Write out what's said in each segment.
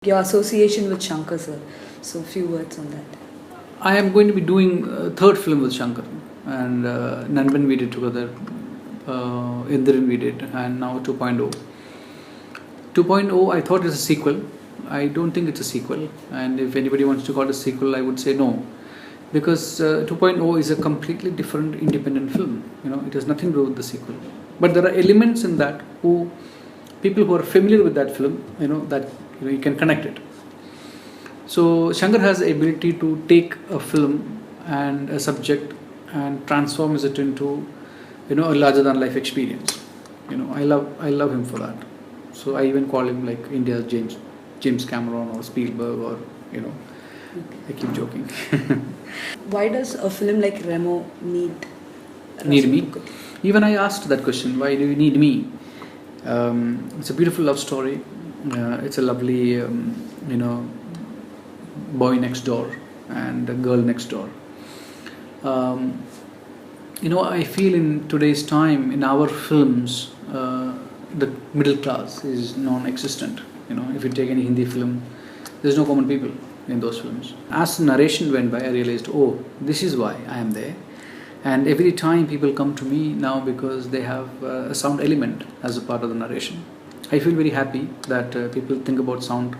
Your association with Shankar sir. So few words on that. I am going to be doing a third film with Shankar, and Nanban we did together, Endhiran we did, and now 2.0. 2.0 I thought is a sequel. I don't think it's a sequel, and if anybody wants to call it a sequel, I would say no, because 2.0 is a completely different independent film. It has nothing to do with the sequel, but there are elements in that people who are familiar with that film, you can connect it. So Shankar has the ability to take a film and a subject and transforms it into a larger than life experience. I love him for that. So I even call him like India's James Cameron or Spielberg, or I keep joking. Why does a film like Remo need me? Pookutty? Even I asked that question. Why do you need me? It's a beautiful love story. It's a lovely boy next door and a girl next door. I feel in today's time in our films the middle class is non-existent. If you take any Hindi film, there's no common people in those films. As the narration went by, I realized, this is why I am there. And every time people come to me now because they have a sound element as a part of the narration. I feel very happy that people think about sound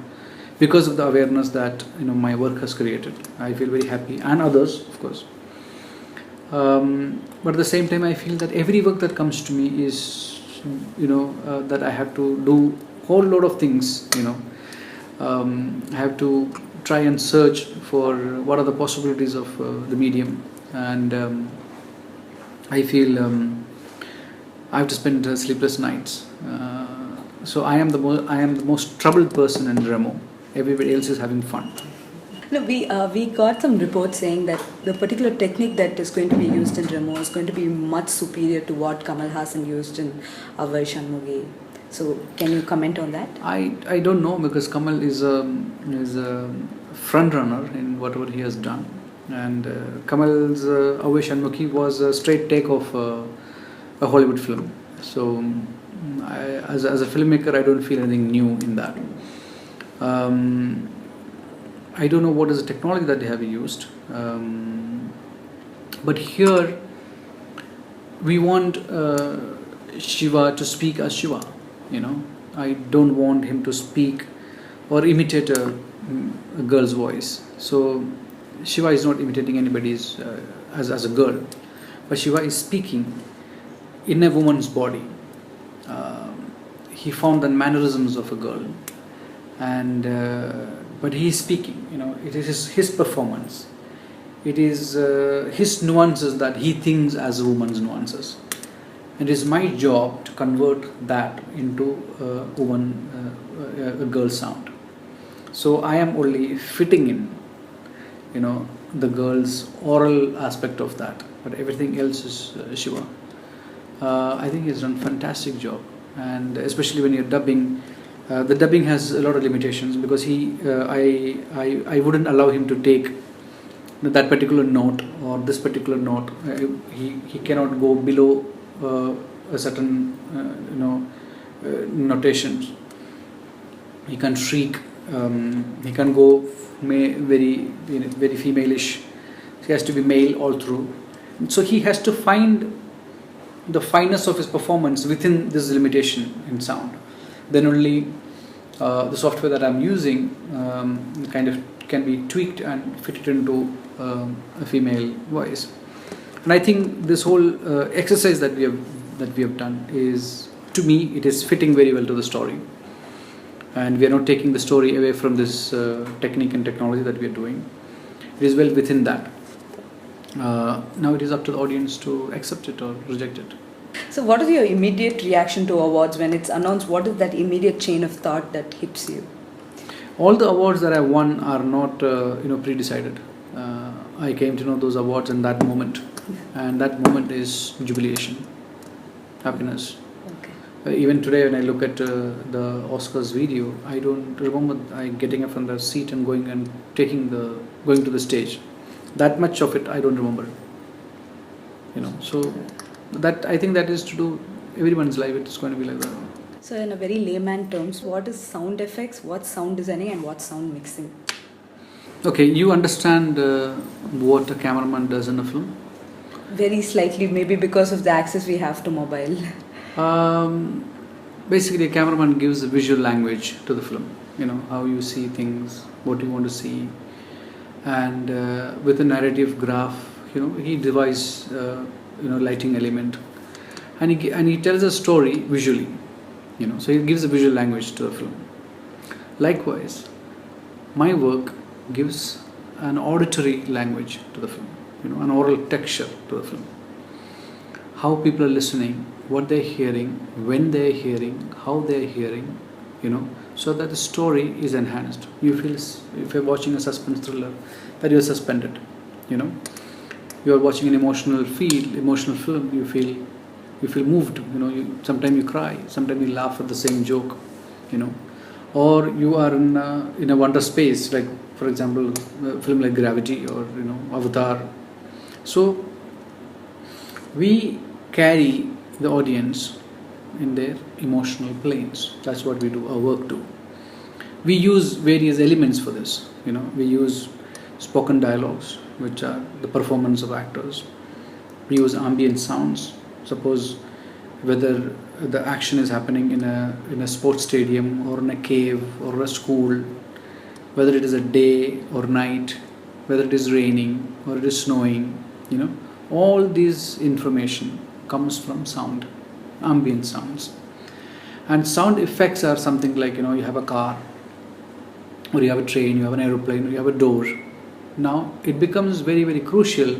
because of the awareness that my work has created. I feel very happy, and others, of course. But at the same time, I feel that every work that comes to me is, that I have to do a whole lot of things. I have to try and search for what are the possibilities of the medium, and I feel I have to spend sleepless nights. So I am the most troubled person in Remo. Everybody else is having fun. No, we got some reports saying that the particular technique that is going to be used in Remo is going to be much superior to what Kamal Hassan used in Avai Shanmugi. So can you comment on that? I don't know, because Kamal is a front runner in whatever he has done, and Kamal's Avai Shanmugi was a straight take of a Hollywood film. So as a filmmaker, I don't feel anything new in that. I don't know what is the technology that they have used, but here we want Shiva to speak as Shiva. I don't want him to speak or imitate a girl's voice. So Shiva is not imitating anybody's as a girl, but Shiva is speaking in a woman's body. He found the mannerisms of a girl, and but he is speaking. It is his performance. It is his nuances that he thinks as a woman's nuances, and it is my job to convert that into a girl's sound. So I am only fitting in, the girl's oral aspect of that, but everything else is Shiva. I think he's done a fantastic job, and especially when you're dubbing. The dubbing has a lot of limitations, because I wouldn't allow him to take that particular note or this particular note. He cannot go below a certain notations. He can shriek. He can go very femaleish. He has to be male all through. So he has to find the fineness of his performance within this limitation in sound. Then only the software that I'm using kind of can be tweaked and fitted into a female voice. And I think this whole exercise that we have done is, to me, it is fitting very well to the story. And we are not taking the story away from this technique and technology that we are doing. It is well within that. Now it is up to the audience to accept it or reject it. So what is your immediate reaction to awards when it's announced? What is that immediate chain of thought that hits you? All the awards that I won are not pre-decided. I came to know those awards in that moment, and that moment is jubilation, happiness. Okay. Even today, when I look at the Oscars video, I don't remember getting up from the seat and going to the stage. That much of it I don't remember. So that, I think that is to do everyone's life. It's going to be like that. So in a very layman terms, what is sound effects, what's sound designing, and what's sound mixing? Okay, you understand what a cameraman does in a film? Very slightly, maybe because of the access we have to mobile. Basically, a cameraman gives a visual language to the film. You know, how you see things, what you want to see, and with a narrative graph, you know, he devises lighting element, and he tells a story visually. You know, so he gives a visual language to the film. Likewise, my work gives an auditory language to the film. You know, an oral texture to the film. How people are listening, what they're hearing, when they're hearing, how they're hearing, you know, so that the story is enhanced. You feel, if you're watching a suspense thriller, that you're suspended, you know. You're watching an emotional film, you feel moved, you know, sometimes you cry, sometimes you laugh at the same joke, you know. Or you are in a wonder space, like, for example, a film like Gravity or, you know, Avatar. So, we carry the audience in their emotional planes. That's what we do, our work do. We use various elements for this. You know, we use spoken dialogues, which are the performance of actors. We use ambient sounds. Suppose whether the action is happening in a sports stadium or in a cave or a school, whether it is a day or night, whether it is raining or it is snowing, you know, all this information comes from sound, ambient sounds. And sound effects are something like, you know, you have a car, or you have a train, you have an aeroplane, or you have a door. Now it becomes very, very crucial.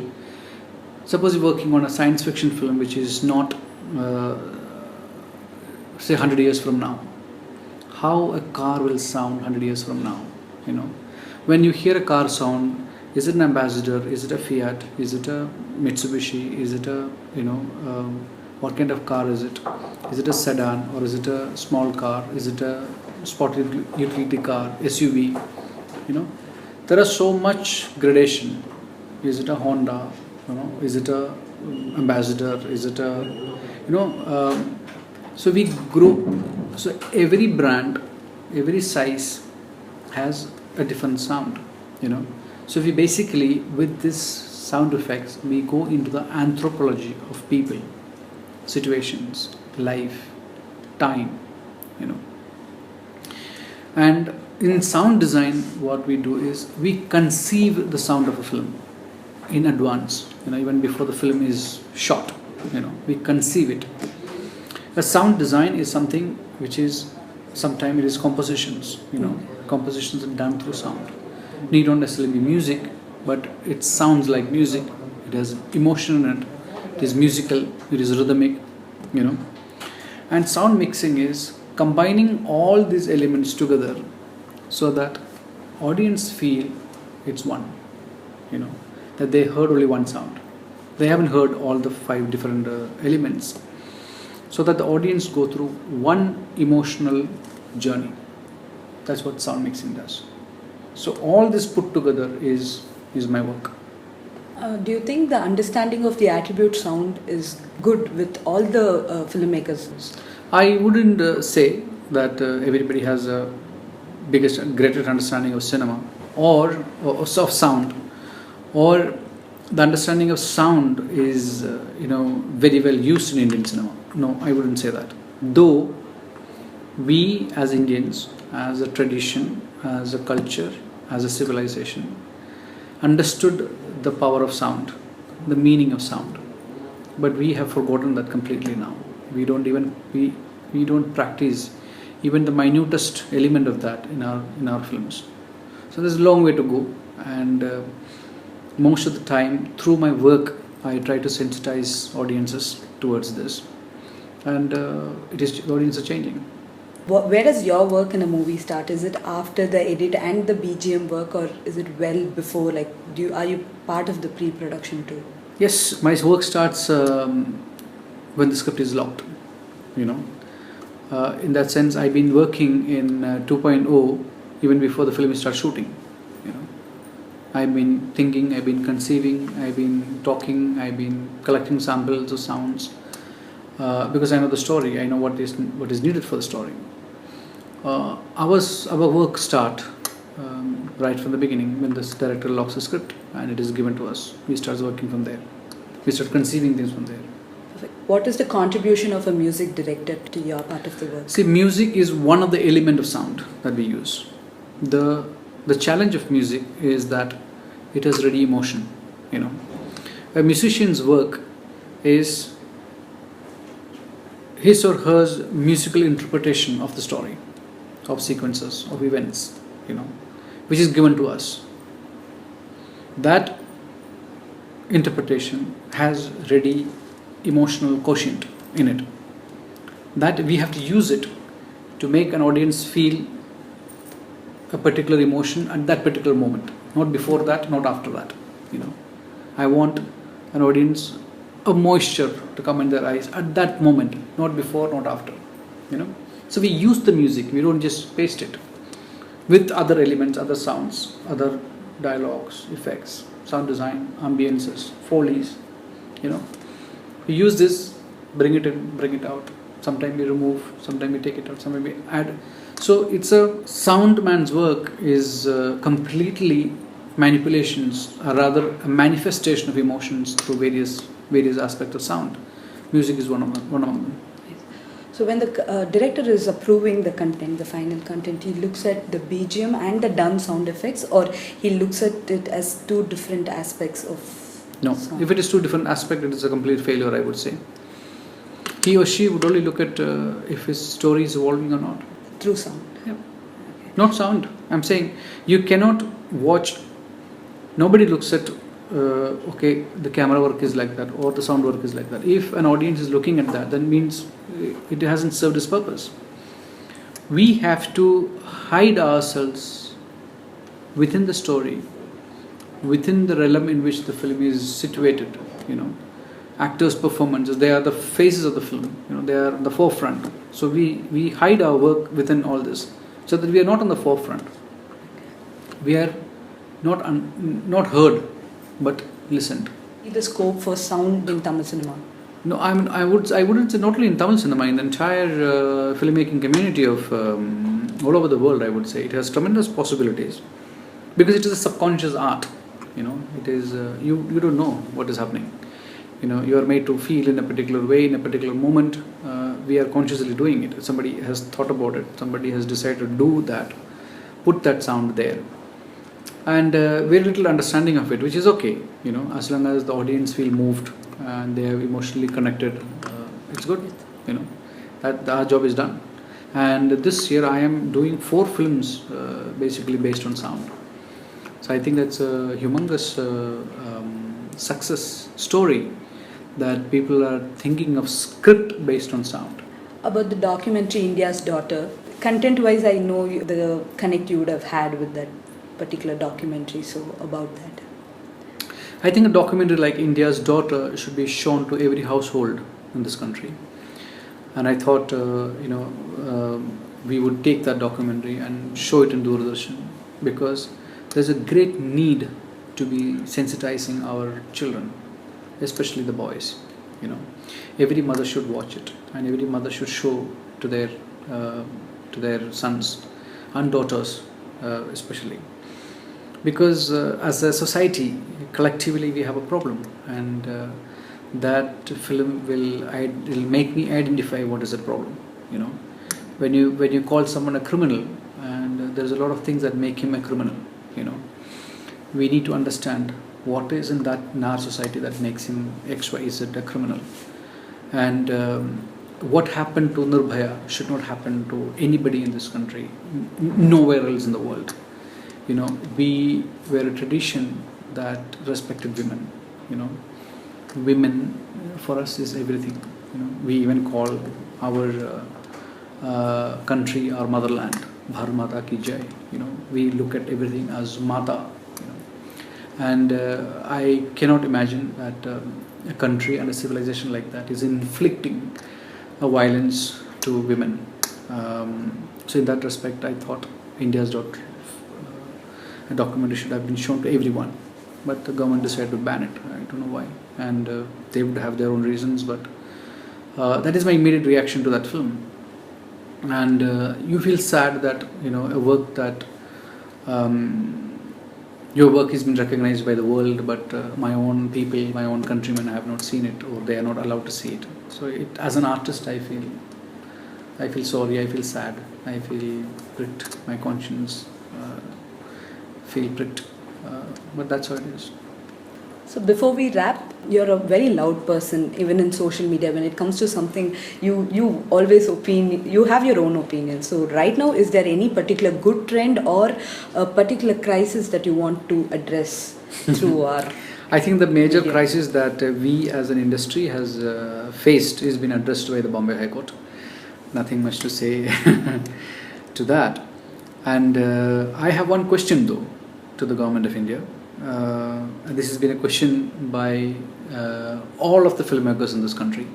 Suppose you're working on a science fiction film which is not, say, 100 years from now. How a car will sound 100 years from now, you know. When you hear a car sound, is it an Ambassador, is it a Fiat, is it a Mitsubishi, is it a, you know, what kind of car is it? Is it a sedan, or is it a small car? Is it a sporty utility car, SUV? You know, there are so much gradation. Is it a Honda? You know, is it a Ambassador? Is it a, you know? So we group. So every brand, every size has a different sound. You know. So we basically, with this sound effects, we go into the anthropology of people, situations, life, time, you know. And in sound design, what we do is we conceive the sound of a film in advance, you know, even before the film is shot, you know, we conceive it. A sound design is something which is, sometimes it is compositions, you know, compositions are done through sound. Need not necessarily be music, but it sounds like music. It has emotion in it. It is musical. It is rhythmic, you know. And sound mixing is combining all these elements together so that audience feel it's one, you know, that they heard only one sound. They haven't heard all the 5 different elements. So that the audience go through one emotional journey. That's what sound mixing does. So all this put together is my work. Do you think the understanding of the attribute sound is good with all the filmmakers? I wouldn't say that everybody has a greatest understanding of cinema or of sound, or the understanding of sound is very well used in Indian cinema. No, I wouldn't say that. Though we as Indians, as a tradition, as a culture, as a civilization, understood the power of sound, the meaning of sound, but we have forgotten that completely now. We don't practice even the minutest element of that in our films. So there's a long way to go, and most of the time through my work I try to sensitize audiences towards this, and the audience are changing. Where does your work in a movie start? Is it after the edit and the BGM work, or is it well before? Like, are you part of the pre-production too? Yes, my work starts when the script is locked. You know, in that sense, I've been working in 2.0 even before the film starts shooting. You know, I've been thinking, I've been conceiving, I've been talking, I've been collecting samples of sounds, because I know the story. I know what is needed for the story. Our work start right from the beginning when this director locks the script and it is given to us. We start working from there. We start conceiving things from there. Perfect. What is the contribution of a music director to your part of the work? See, music is one of the element of sound that we use. The challenge of music is that it has ready emotion. A musician's work is his or her musical interpretation of the story, of sequences, of events, which is given to us. That interpretation has ready emotional quotient in it. That we have to use it to make an audience feel a particular emotion at that particular moment. Not before that, not after that. I want an audience, a moisture to come in their eyes at that moment, not before, not after. So we use the music, we don't just paste it with other elements, other sounds, other dialogues, effects, sound design, ambiences, foley's. We use this, bring it in, bring it out. Sometimes we remove, sometimes we take it out, sometimes we add. So it's a sound man's work is completely manipulations, or rather a manifestation of emotions through various aspects of sound. Music is one of them. So when the director is approving the content, the final content, he looks at the BGM and the done sound effects, or he looks at it as two different aspects of sound? If it is two different aspects, it is a complete failure, I would say. He or she would only look at if his story is evolving or not. Through sound? Yeah. Okay. Not sound. I'm saying you cannot watch. Nobody looks at the camera work is like that or the sound work is like that. If an audience is looking at that, then means it hasn't served its purpose. We have to hide ourselves within the story, within the realm in which the film is situated. Actors' performances, they are the faces of the film. They are the forefront. So we hide our work within all this, so that we are not on the forefront. We are not heard, but listened. The scope for sound in Tamil cinema? No, I wouldn't say not only in Tamil cinema, in the entire filmmaking community of all over the world. I would say it has tremendous possibilities because it is a subconscious art. It is you don't know what is happening. You are made to feel in a particular way in a particular moment. We are consciously doing it. Somebody has thought about it. Somebody has decided to do that, put that sound there. And very little understanding of it, which is okay, as long as the audience feel moved and they have emotionally connected, it's good, that our job is done. And this year I am doing 4 films basically based on sound. So I think that's a humongous success story that people are thinking of script based on sound. About the documentary India's Daughter, content-wise I know the connect you would have had with that particular documentary, so about that. I think a documentary like India's Daughter should be shown to every household in this country. And I thought, we would take that documentary and show it in Doordarshan, because there's a great need to be sensitizing our children, especially the boys. Every mother should watch it, and every mother should show to their sons and daughters, especially. Because as a society, collectively we have a problem, and that film will make me identify what is the problem. When you call someone a criminal, and there's a lot of things that make him a criminal. We need to understand what is in our society that makes him XYZ a criminal, and what happened to Nirbhaya should not happen to anybody in this country, nowhere else in the world. We were a tradition that respected women. Women for us is everything. We even call our country our motherland, Bharat Mata Ki Jai. We look at everything as Mata. And I cannot imagine that a country and a civilization like that is inflicting a violence to women. So in that respect, I thought India's Daughter, a documentary should have been shown to everyone, but the government decided to ban it. I don't know why, and they would have their own reasons, but That is my immediate reaction to that film. And you feel sad that, a work that your work has been recognized by the world, but my own people, my own countrymen have not seen it, or they are not allowed to see it. So as an artist, I feel sorry, I feel sad, I feel pricked, my conscience feel pricked, but that's how it is. So before we wrap, you're a very loud person, even in social media. When it comes to something, you always you have your own opinion. So right now, is there any particular good trend or a particular crisis that you want to address through our I think the major media? crisis that we as an industry has faced has been addressed by the Bombay High Court. Nothing much to say to that. And I have one question though to the government of India. And this has been a question by all of the filmmakers in this country.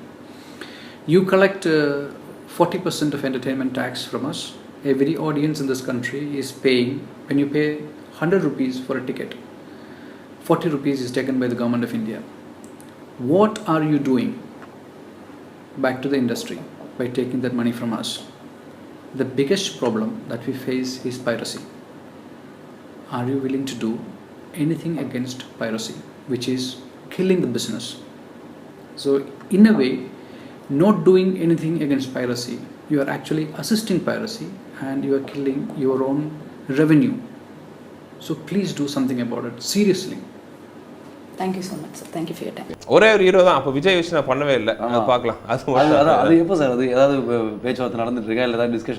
You collect 40% of entertainment tax from us. Every audience in this country is paying, when you pay 100 rupees for a ticket, 40 rupees is taken by the government of India. What are you doing back to the industry by taking that money from us? The biggest problem that we face is piracy. Are you willing to do anything against piracy, which is killing the business? So in a way, not doing anything against piracy, you are actually assisting piracy and you are killing your own revenue. So please do something about it, seriously. Thank you so much, sir. Thank you for your time. ஒரே ஒரு hero தான். அப்போ விஜய் வச்சு நான் பண்ணவே இல்லை. பார்க்கலாம். அது எப்போ சார் அது ஏதாவது பேச்சுவார்த்தை நடந்துட்டு இருக்கா இல்லை ஏதாவது டிஸ்கஷன்